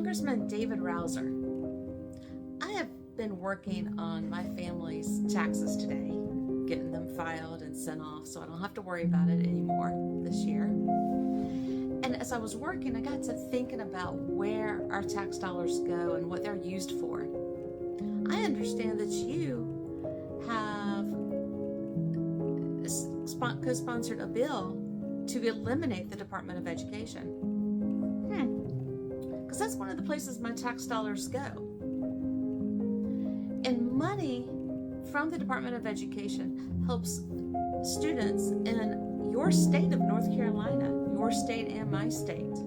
Congressman David Rouzer, I have been working on my family's taxes today, getting them filed and sent off so I don't have to worry about it anymore this year. And as I was working, I got to thinking about where our tax dollars go and what they're used for. I understand that you have co-sponsored a bill to eliminate the Department of Education. Because that's one of the places my tax dollars go. And money from the Department of Education helps students in your state of North Carolina, your state and my state.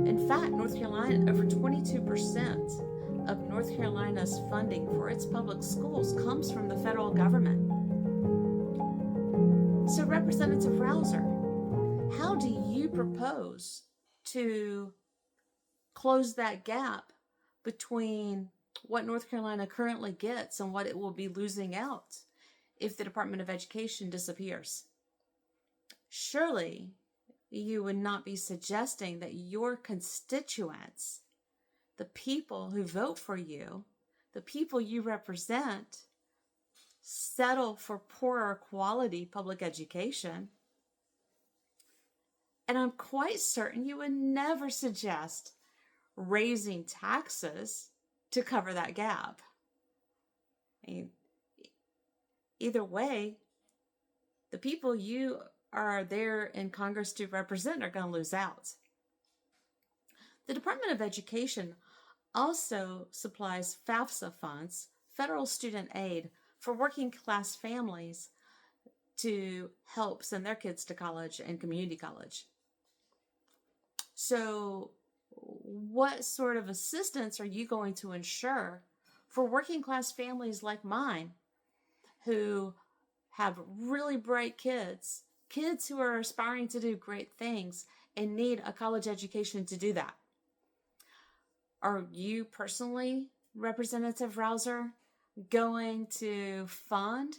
In fact, North Carolina, over 22% of North Carolina's funding for its public schools comes from the federal government. So Representative Rouzer, how do you propose to close that gap between what North Carolina currently gets and what it will be losing out if the Department of Education disappears? Surely you would not be suggesting that your constituents, the people who vote for you, the people you represent, settle for poorer quality public education. And I'm quite certain you would never suggest raising taxes to cover that gap. I mean, either way, the people you are there in Congress to represent are going to lose out. The Department of Education also supplies FAFSA funds, federal student aid, for working class families to help send their kids to college and community college. So what sort of assistance are you going to ensure for working class families like mine who have really bright kids who are aspiring to do great things and need a college education to do that? Are you personally, Representative Rouzer, going to fund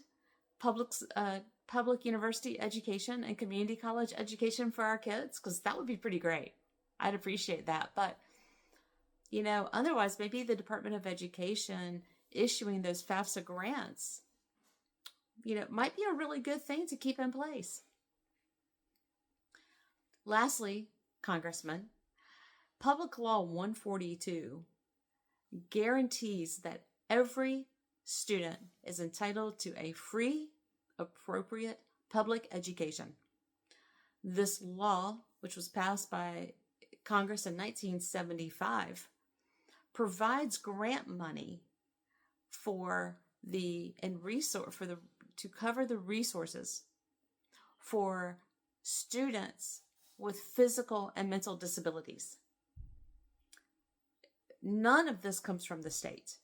public university education and community college education for our kids? Because that would be pretty great. I'd appreciate that. But, otherwise, maybe the Department of Education issuing those FAFSA grants, might be a really good thing to keep in place. Lastly, Congressman, Public Law 142 guarantees that every student is entitled to a free, appropriate public education. This law, which was passed by Congress in 1975, provides grant money to cover the resources for students with physical and mental disabilities. None of this comes from the state.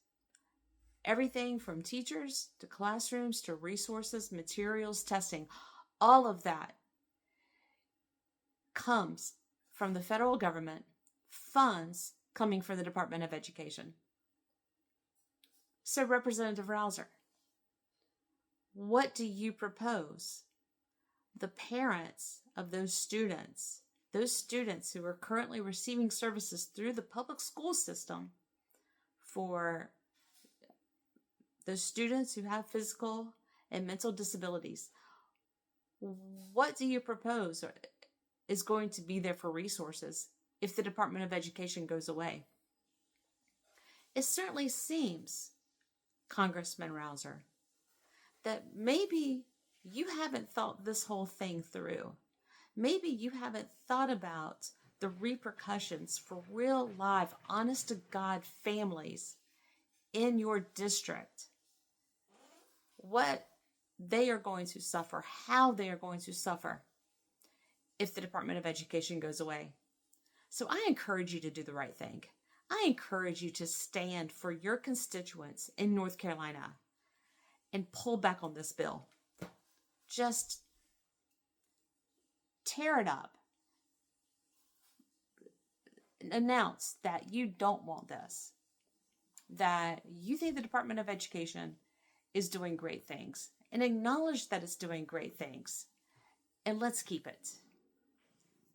Everything from teachers to classrooms to resources, materials, testing, all of that comes from the federal government, funds coming from the Department of Education. So, Representative Rouzer, what do you propose the parents of those students who are currently receiving services through the public school system, for those students who have physical and mental disabilities? What do you propose is going to be there for resources if the Department of Education goes away? It certainly seems, Congressman Rouzer, that maybe you haven't thought this whole thing through. Maybe you haven't thought about the repercussions for real, live, honest-to-God families in your district. What they are going to suffer, how they are going to suffer if the Department of Education goes away. So I encourage you to do the right thing. I encourage you to stand for your constituents in North Carolina and pull back on this bill. Just tear it up. Announce that you don't want this, that you think the Department of Education is doing great things, and acknowledge that it's doing great things. And let's keep it.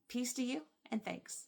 Peace to you, and thanks.